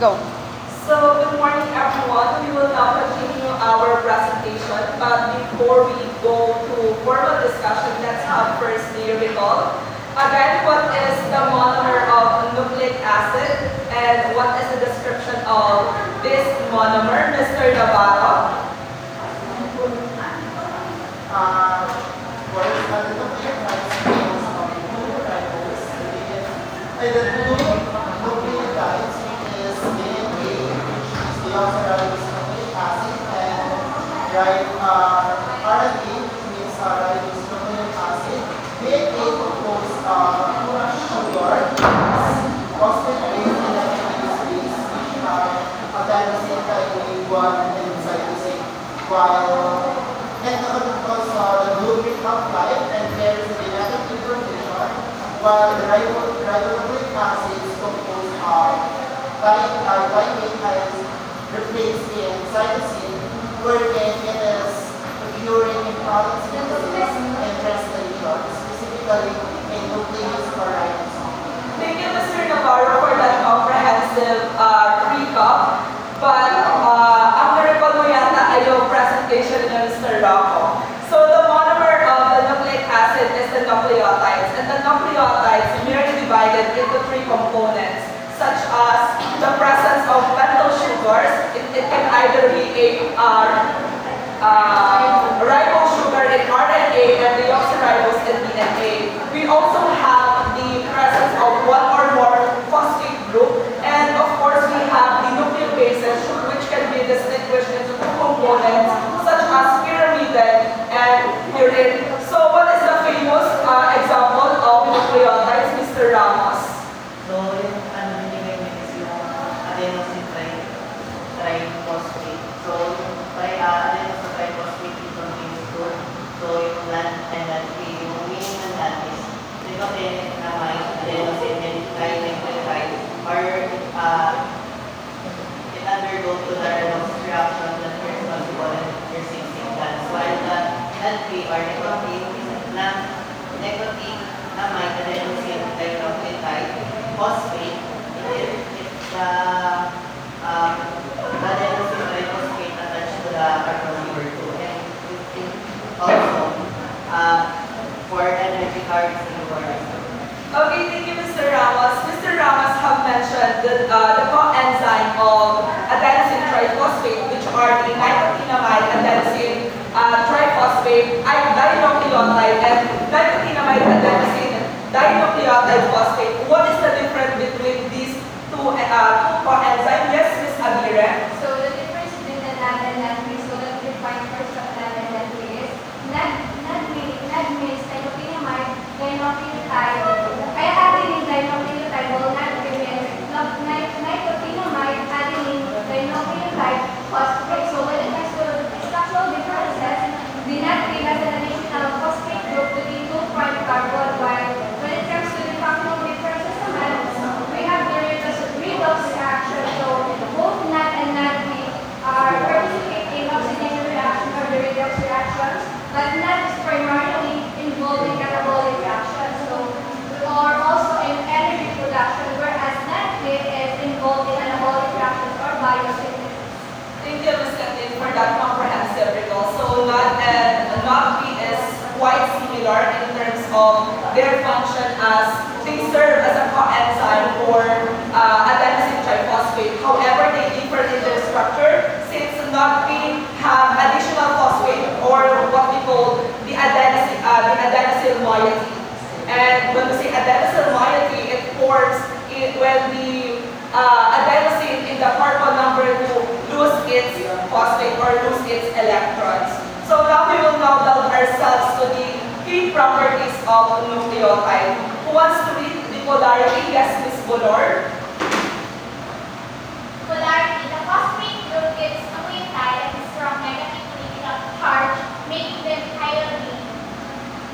Go. So, good morning everyone. We will now continue our presentation, but before we go to formal discussion, let's have first the recall. Again, what is the monomer of nucleic acid and what is the description of this monomer, Mr. Navarro? The two nucleotides is DNA, which is deoxyribonucleic acid, and RNA, which means ribonucleic acid. DNA composed sugar, phosphate base, and lactose base, which are adenosine, thymine, guanine, and cytosine. While the blueprint of life and carries genetic information, while the ribonucleic acid is composed of thymine has replaced in cytosine, wherein it is occurring in product synthesis and translation, specifically in nucleus or ribosome. Thank you, Mr. Navarro, for that comprehensive recap. But ang na-recall mo yata ay yung presentation ni Mr. Rocco. So the monomer of the nucleic acid is the nucleotides, and the nucleotides merely divided into three components, such as the presence of pentyl sugars. It can either be a ribose sugar in RNA and deoxyribose in DNA. We also have the presence of one or more phosphate group, and of course we have the nucleobases, which can be distinguished into two components, such as pyrimidine and purine. So what is the famous example of nucleotides, Mr. Ramos? So yung binigay niya is yung adenosine triphosphate. So yung adenosine triphosphate is contains two. So yung LAN and LAN-K, yung meaning ng LAN is nicotinic amide, adenosine, and trinucleotide, or it undergoes to the redox reaction that is responsible in producing signals, while the LAN-K or nicotinic amide, adenosine, trinucleotide, phosphate, it's the adenosine triphosphate attached to the carbon number 2, and also for energy carriers in the body. Okay, thank you, Mr. Ramos. Mr. Ramos have mentioned the coenzyme of adenosine triphosphate, which are the nicotinamide adenosine triphosphate dinucleotide and nicotinamide adenosine dinucleotide phosphate. What is the difference between these two coenzymes? Yes, Ms. Aguirre. So the difference between the NAD and NAD means, so that we define first of NAD and NAD is NAD means nicotinamide dinucleotide. Adenine dinucleotide will not remain nicotinamide adenine dinucleotide phosphate. So when it comes to structural differences, the NAD has an additional phosphate group to the 2' carbon, while when it comes to the functional differences naman, we have the redox reaction. So both NAD and NAD are participate in oxidation reaction or the redox reactions, but NAD is primarily involved in catabolic reactions, or also in energy production, whereas NAD is involved in anabolic reactions or biosynthesis. Thank you, Ms. Kathleen, for that comprehensive recall. So NAD and NAD is quite similar in terms of their function, as they serve as a coenzyme for adenosine triphosphate. However, they differ in their structure, since NAD have additional phosphate, or what we call the adenylyl moiety. And when we say adenylyl moiety, it forms when the adenosine in the carbon number 2 lose its phosphate or lose its electrons. So now we will delve ourselves to the key properties of nucleotide. Who wants to read the polarity? Yes, Ms. Bolor. Polarity. The phosphate group gives nucleotides strong negatively charge, making them highly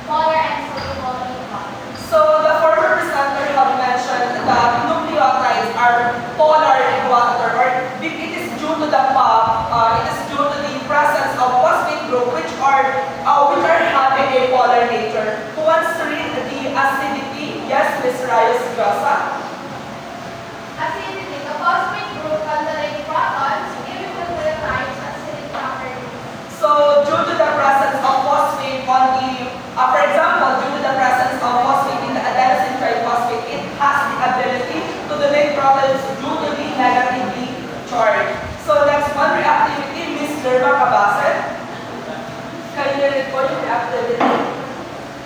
polar and soluble in water. So the former presenter have mentioned that nucleotides are polar in water, or it is due to the presence of phosphate group which are having a polar nature. Who wants to read the acidity? Yes, Ms. Rayos Josa. Acidity. The phosphate group negatively charged. So next one, reactivity, Ms. Lerma Cabasen. Can you read po yung reactivity?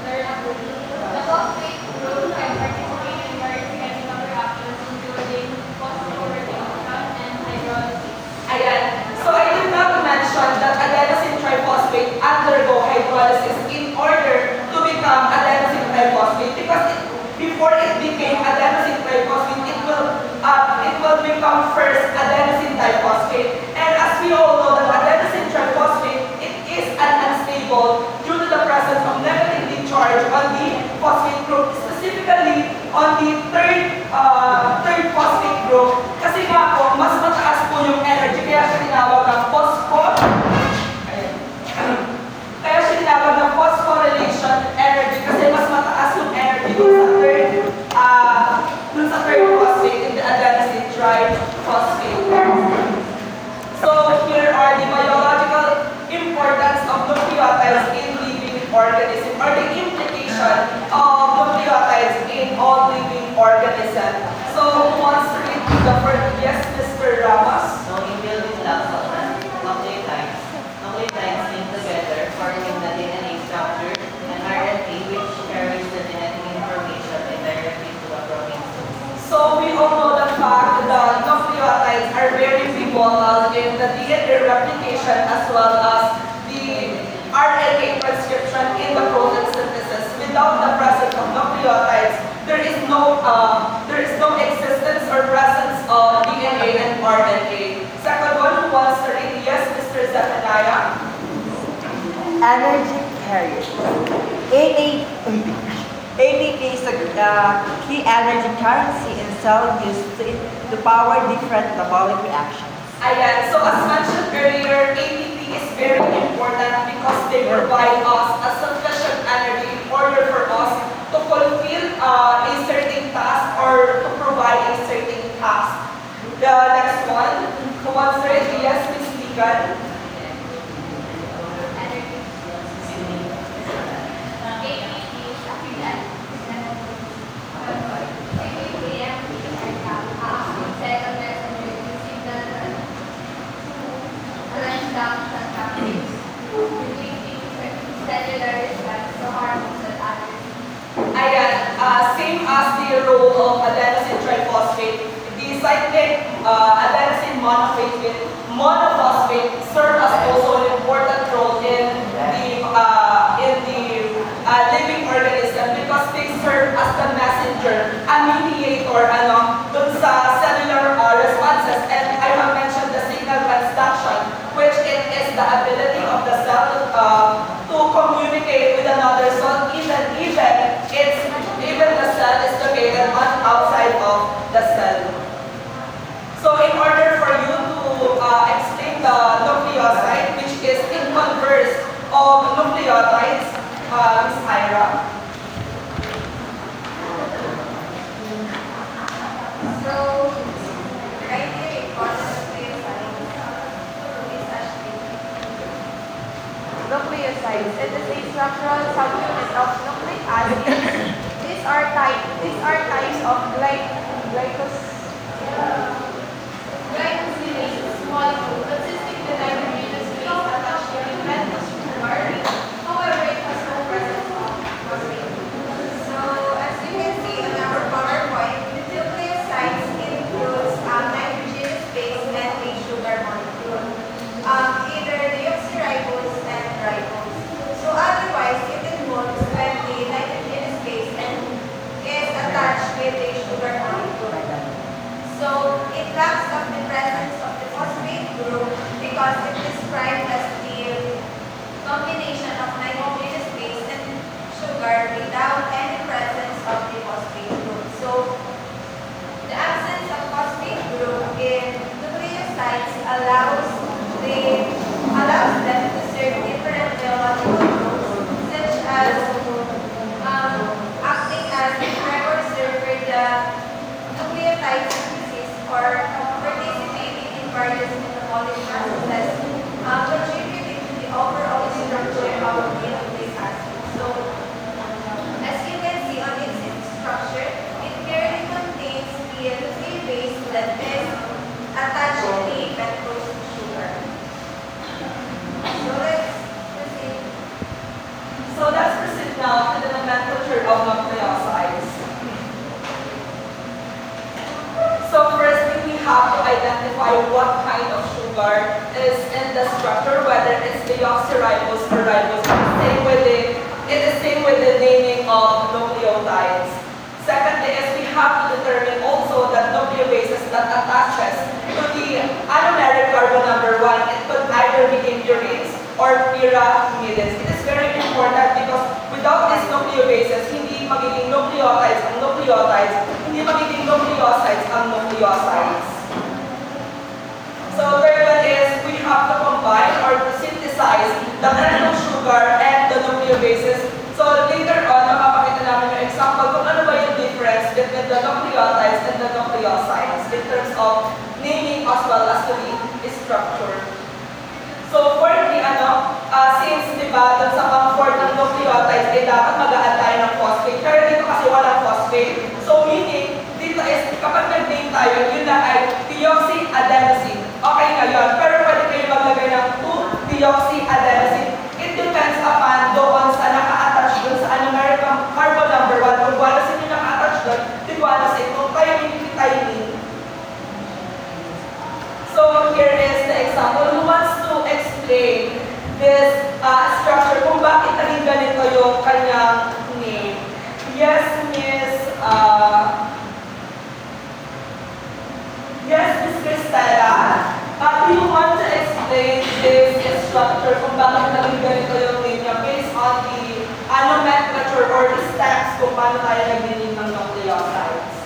The phosphate group can participate in various chemical reactions including phosphorylation and hydrolysis. Ayan. So I did not mention that adenosine triphosphate undergo hydrolysis in order to become adenosine triphosphate because before it became adenosine triphosphate, it will become first adenosine diphosphate. And as we all know that adenosine triphosphate, it is an unstable due to the presence of negatively charged on the phosphate group, specifically on the third phosphate group. Kasi nga po, mas mataas po yung energy, kaya siya tinawag ng kaya siya tinawag ng phosphorylation energy kasi mas mataas yung energy dun sa third phosphate in the adenosine triphosphate. So here are the biological importance of nucleotides in living organisms, or the implication of nucleotides in all living organisms. So who wants to read the first? Yes, Mr. Ramos. So in building blocks of nucleotides, nucleotides link together, forming the DNA structure, and RNA, which carries the genetic information indirectly to the protein. So we all know the fact that nucleotides are very pivotal in the DNA replication as well as the RNA transcription in the protein synthesis. Without the presence of nucleotides, there is no existence or presence of DNA and RNA. Second one, who wants to read? Yes, Mr. Zephaniah. Energy carriers. ATP is a key energy currency in cell used to power different metabolic reactions. Ayan, so as mentioned earlier, ATP is very important because they provide us a sufficient energy in order for us to fulfill a certain task or to provide a certain task. The next one, who wants to read? Yes, Ms. Ligan. Ayan, same as the role of adenosine triphosphate, the cyclic adenosine monophosphate serve as also an important role in the living organism because they serve as the messenger, a mediator, dun sa cellular responses. And I have mentioned the signal transduction, which it is the ability of the cell to communicate with another cell, even the cell is located on outside of the cell. So in order for you to explain the nucleoside, which is in converse of nucleotides, Ms. Ira. So, right here, it causes nucleosides. It is a structural subunit of nucleic acids. These are types of Glycosylases molecule consisting of the nitrogenous base attached to the pentose sugar. However, it has no presence of phosphate. So, as you can see on our PowerPoint, nucleosides includes nitrogenous base and a sugar molecule. Either deoxyribose and ribose. So, otherwise, it involves when the nitrogenous base is attached with a sugar molecule. So, it lacks of the presence of the phosphate group because it is described as the combination of nitrogenous base and sugar without any presence of the phosphate group. So, the absence of phosphate group in nucleosides allows them to serve different biological roles, such as acting as a precursor for the nucleotide synthesis or participating in various metabolic processes, contributing to the overall structure of the nucleic acid. So, as you can see on its structure, it clearly contains the nucleic base that is identify what kind of sugar is in the structure, whether it's deoxyribose or ribose. It is same with the naming of nucleotides. Secondly is we have to determine also that nucleobases that attaches to the anomeric carbon number 1, it could either be impurines or pyramides. It is very important because without these nucleobases, hindi magiging nucleotides ang nucleotides, hindi magiging nucleosides ang nucleosides. So third one is we have to combine or to synthesize the random sugar and the nucleobases. So later on, mapapakita namin yung example kung ano ba yung difference between the nucleotides and the nucleosides in terms of naming as well as to the structure. So fourthly, since diba, dun sa pang-fourth ng nucleotides, ay dapat mag-a-add tayo ng phosphate. Pero dito kasi walang phosphate. So meaning, dito is, kapag nag-name tayo, yun na ay deoxyadenosine. Okay na yun. Pero pwede kayo maglagay ng 2-deoxyadenosine. It depends upon doon sa naka-attach doon sa anomeric carbon number 1. Kung guanosine yung naka-attach doon, di guanosine. Kung thymine. So here is the example. Who wants to explain this structure kung bakit naging ganito yung kanyang name? Yes, Miss Cristela. Do you want to explain this structure kung bakit naging ganito yung name niya based on the nomenclature or the steps kung paano tayo nag-name ng nucleosides?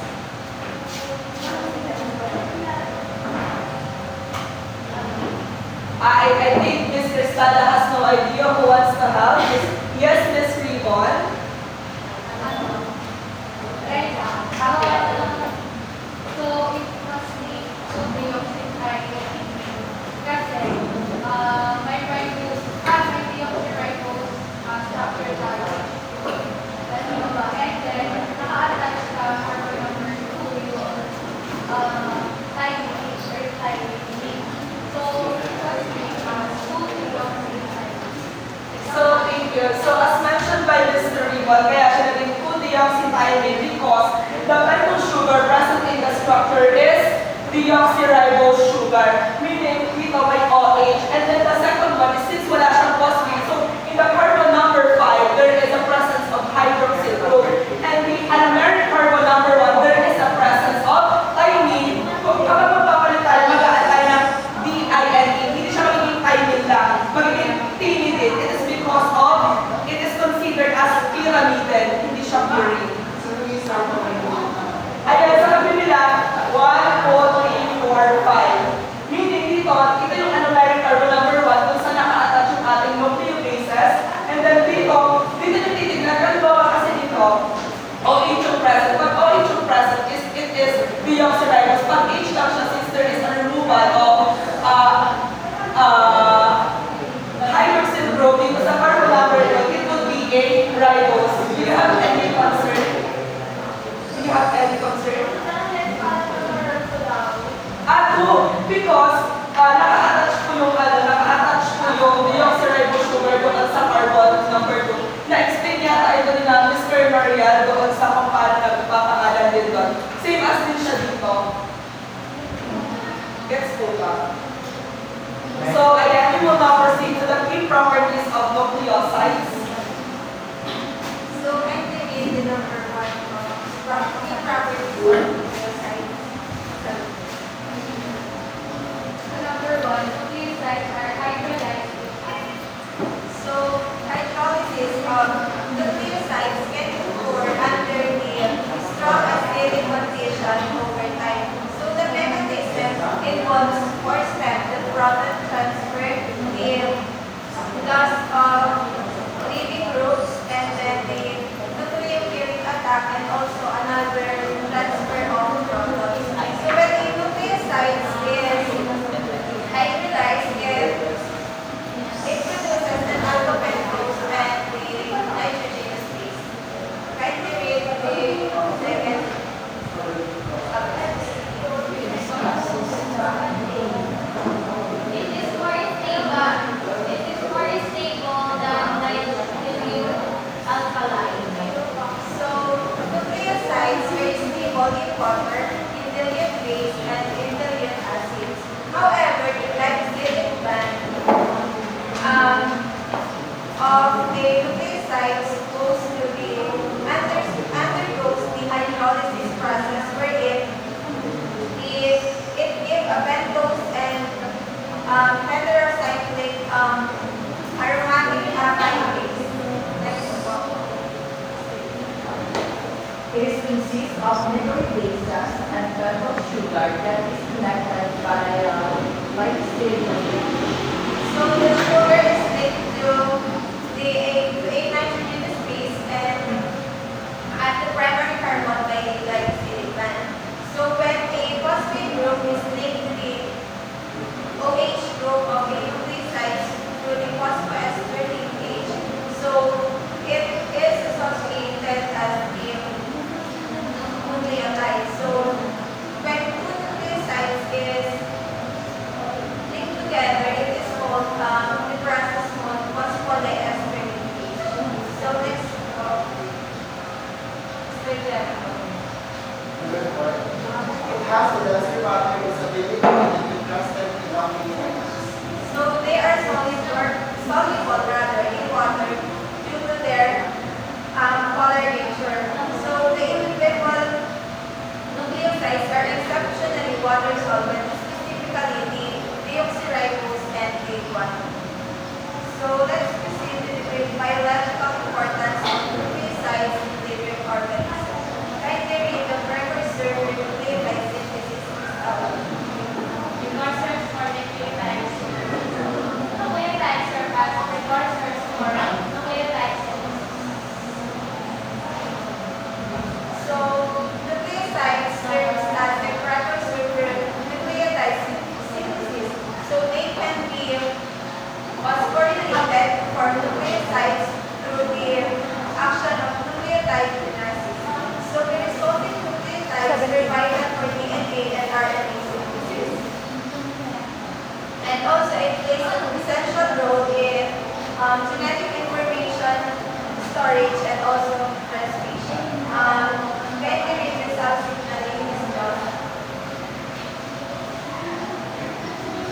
I think Miss Cristela has no idea who wants to help. Yes, Miss Rivon. So it must be deoxyribonucleic kasi may deoxyribose structure tayo. That's ba? And then naka-attach ka carbon number 2 yung thymine or thymine. So it must be 2-deoxyribonucleic. So thank you. So as mentioned by Mr. Rivon, kaya siya naging 2-deoxythymine because the type of sugar present in the structure is deoxyribose sugar, meaning dito may OH. And then the second one is since wala siyang phosphate, so in the carbon number 5, there is a presence of hydroxyl group. And the anomeric carbon number 1, there is a presence of thymine. Kung kapag magpapalit tayo, mag-a-add tayo ng DINE. Hindi siya magiging thymine lang, magiging thymidine. It is because of, it is considered as pyramidine, hindi siya purine. Ayan, sa kabila, 1, 2, 3, 4, 5. Meaning dito, ito yung anomeric carbon number 1 kung saan naka-attach yung ating nucleobases. And then dito yung titignan. Halimbawa kasi dito, OH yung present. Pag OH yung present, it is deoxyribose. Pag H lang siya, since there is a removal of hydroxyl group dito sa carbon number 2, it would be a ribose. Do you have any concern? Do you have any concern? Because naka-attach po yung deoxyribose sugar doon sa carbon number 2. Na-explain yata ito ni na Mr. Mariel doon sa kung paano nagpapangalan din doon. Same as din siya dito. Gets po ba? So again, we will now proceed to the key properties of nucleosides. So I'm taking the number 1 key properties of nucleosides. Number 1, nucleosides are hydrolyzed. So hydrolysis of nucleosides can occur under the strong acidic condition over time. So the mechanism involves 4 steps: the proton transfer, the loss of leaving groups, and then the nucleophilic attack, and also another transfer of protons. So when the nucleosides is hydrolyzed, it produces an alkopentose and the nitrogenous base. Kindly read the second. heterocyclic aromatic amine base. Next po. It consists of nucleic bases and purple sugar that is connected by steroid. So the sugar is linked to a nitrogenous base and at the primary carbon by a glycolic band. So when a phosphate group is linked to the OH group of a nucleoside through the phosphoester linkage, so it is associated as the nucleotide. So when two nucleosides is linked together, it is called the process called phosphodiester linkage. So next, It has a denser pattern its ability to be trusted in amino so they are soluble rather in water due to their polar nature. So the individual nucleosides are exceptionally water solvent, specifically the deoxyribose and A1. So let's proceed to the biological importance of nucleosides in living organisms. Kindly read the precursor nucleotide synthesis establishment. Precursors for nucleotides. Nucleotides serve as precursors for nucleotide synthesis. So nucleosides serves as a precursor for nucleotide synthesis. So they can be phosphorylated for nucleosides through the action of nucleotide kinases. So the resulting nucleotides are vital for DNA and RNA synthesis. And also it plays an essential role in genetic information storage and also transmission. Can you read the cell signaling is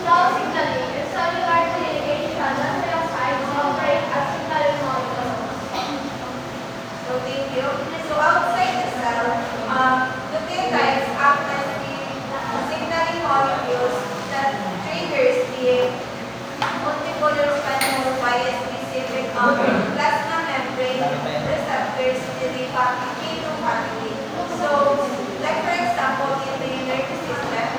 Cell signaling is cellular communication that nucleosides operate as signaling molecules. So thank you. So outside the cell, nucleotides act as the signaling molecules that triggers the multipolar spandrel via specific plasma membrane receptors to the K2 pathway. So, like for example, in the nervous system,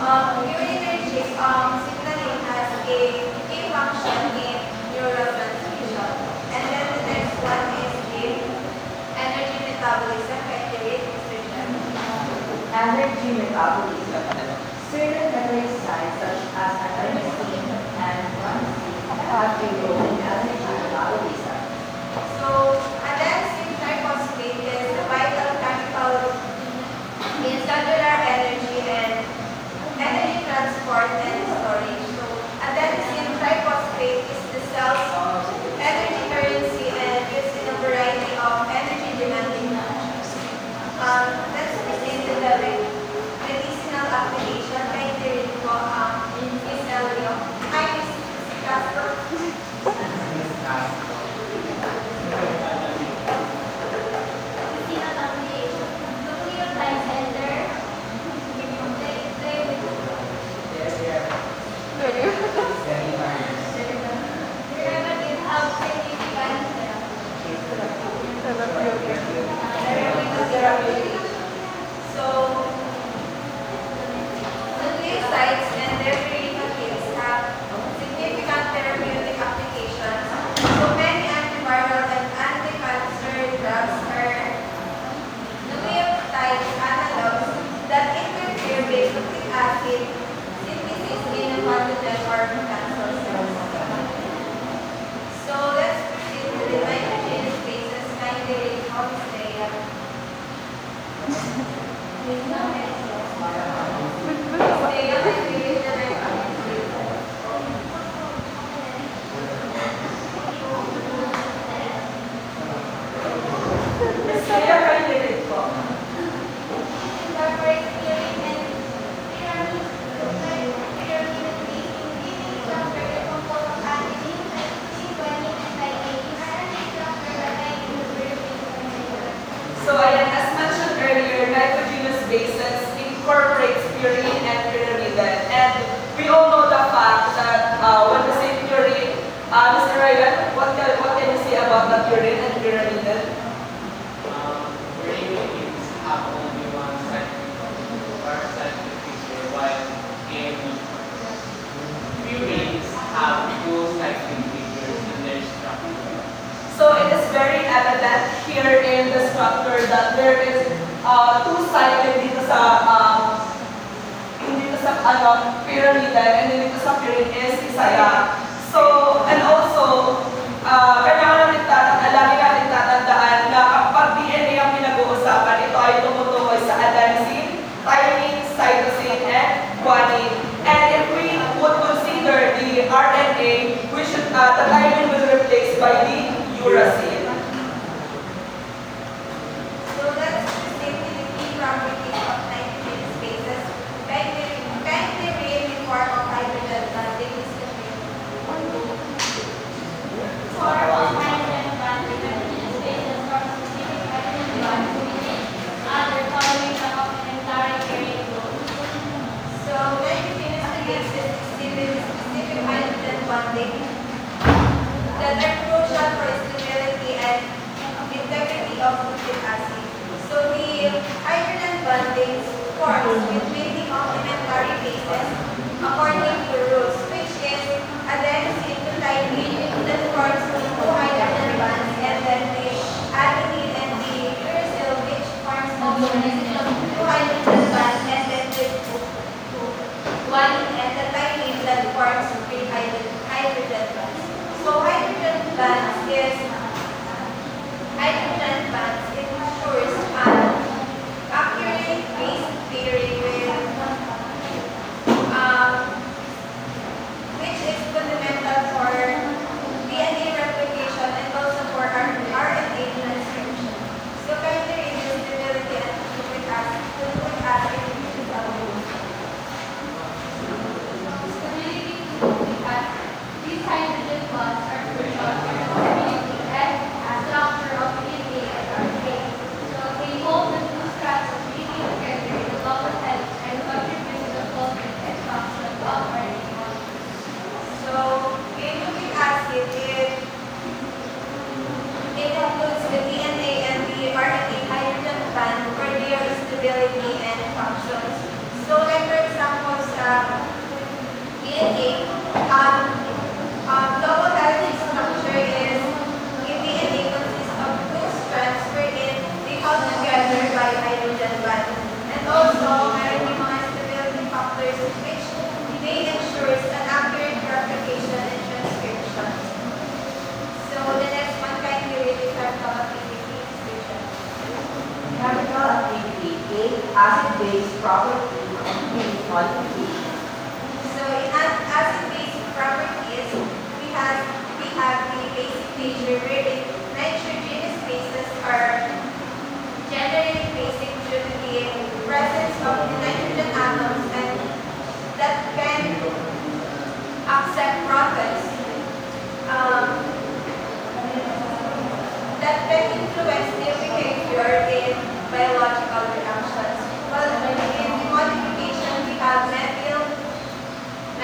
urinergic signaling has a key function in neurotransmission. And then the next one is the energy metabolism. Can you read, Mr. Chen? Energy metabolism. Certain nucleosides such as adenosine and guanosine have a role in energy metabolism. So, adenosine triphosphate is the vital chemical in cellular energy and energy transport and storage. So, adenosine triphosphate is the cell's energy currency and used in a variety of energy demanding functions. Let's proceed to the medicinal application. Kay Terry po, Miss Elio. Hi, Miss Castro. Medicinal application. Nucleotides enter. Derivative of significant Therapeutic. So, nucleosides and their derivatives have significant therapeutic applications. So many antiviral and anti-cancer drugs are nucleotide analogs that interfere with nucleic acid synthesis in a pathogen or cancer cells. So let's proceed to the nitrogenous bases. Kindly read how to say it. Kaya kindly read po. incorporates purine and pyramid structure that compose of adenine, cytosine, guanine, and thymine. RNA structure that So ayan, as mentioned earlier, nitrogenous bases incorporates purine and pyrimidine. And we all know the fact that evident here in the structure that there is two silent dito sa pyramid and then dito sa pyramid is isa lang. So, and also, kailangan natin lagi natin tatandaan na kapag DNA ang pinag-uusapan, ito ay tumutukoy sa adenosine, thymine, cytosine, and guanine. And if we would consider the RNA, the thymine will be replaced by the uracil. So that's simply the key properties of nitrogen spaces. Bacteria in form of hydrogen bonding is the For all hydrogen bonds, nitrogen spaces from specific hydrogen bonds within other following the complementary carrying group. So nitrogen spaces exhibit specific hydrogen bonding that are crucial for stability and integrity of nucleic acid. So the hydrogen bonding forms between the complementary bases according to rules, which is adenosine to thymine that forms two hydrogen bonds, and then the adenine and the uracil which forms also two hydrogen bonds, and then the guanine and the thymine that forms three hydrogen bonds. So hydrogen bonds ensures an accurate base pairing which is fundamental for DNA replication and also for RNA transcription. So kindly read the stability and nucleic acid which is available. Stability nucleic acid. These hydrogen bonds are crucial for the stability and structure of DNA and RNA. So they hold the two strands of DNA together in the double helix and contribute to the function and function of RNA molecules. So in nucleic acid, it includes the DNA and the RNA hydrogen bond for their stability and functions. So like for example, sa DNA, double helix structure is in DNA consists of two strands wherein they held together by hydrogen bond. And also, meron yung mga stability factors which they ensures an accurate replication and transcription. So the next one, kindly read the chemical activity description. Chemical activity, acid-base property, and base modification. So in acid-base properties, we have the basic nature wherein nitrogenous bases are generally basic due to the presence of the nitrogen atoms and that can accept protons that can influence their behavior in biological reactions. Well, in the modification, we have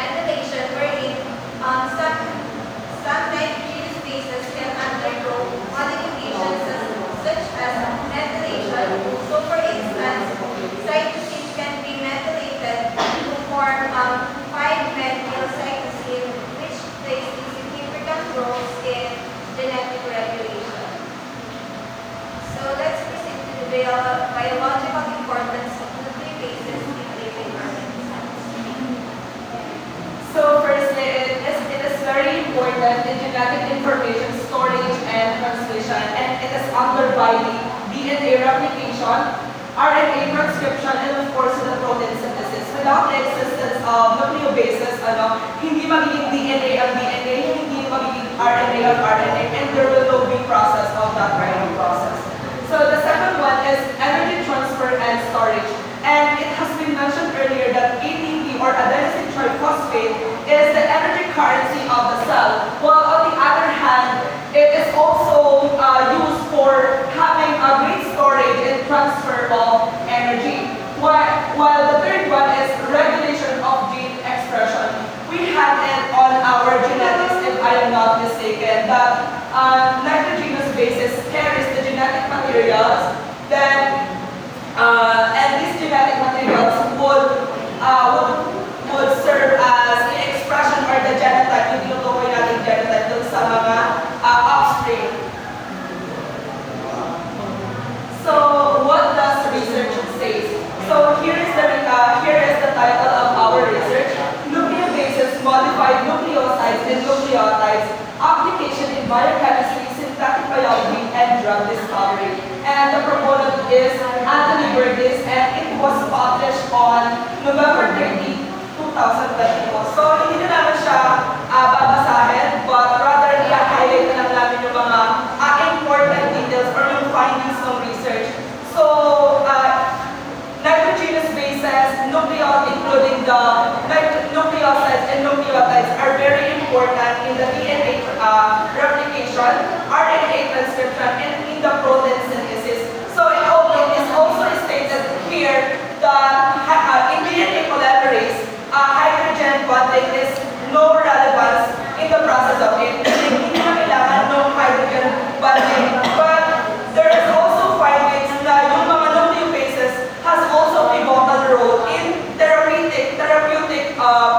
methylation wherein some nitrogenous bases can undergo modifications such as methylation. So for instance, cytosine can be methylated to form 5-methylcytosine, which plays a significant role in genetic regulation. So let's proceed to the biological importance of nucleic bases in living organisms. So firstly, it is very important in genetic information storage and translation, and it is underlined by the DNA replication, RNA transcription, and of course the protein synthesis. Without the existence of nucleobases, hindi magiging DNA ang DNA, hindi magiging RNA ang RNA, and there will be process of that kind of process. So the second one is energy transfer and storage. And it has been mentioned earlier that ATP or adenosine triphosphate is the energy currency of the cell, while on the other hand, it is also used for having a great storage and transfer of energy. While the third one is regulation of gene expression. We have it on our genetics, if I am not mistaken, that nitrogenous bases carries the genetic materials that and these genetic materials would serve as the expression or the genotype, yung tinutukoy natin genotype dun sa mga offspring. biochemistry, synthetic biology, and drug discovery. And the proponent is Anthony Burgess, and it was published on November 30, 2022. So, hindi na naman siya babasahin, but rather i-highlight na lang namin yung mga important details or yung findings ng research. So, nitrogenous bases, including the nucleosides and nucleotides, are very important in the DNA replication, RNA transcription, and in the protein synthesis. So it is also stated here that in DNA polymerase, hydrogen bonding is no relevance in the process of it. Hindi na kailangan ng hydrogen bonding. But there is also findings na yung mga nucleobases has also pivotal role in therapeutic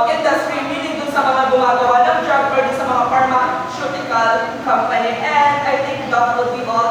industry, meaning dun sa mga gumagawa ng drug or dun sa mga pharmaceutical company. And I think that would be all.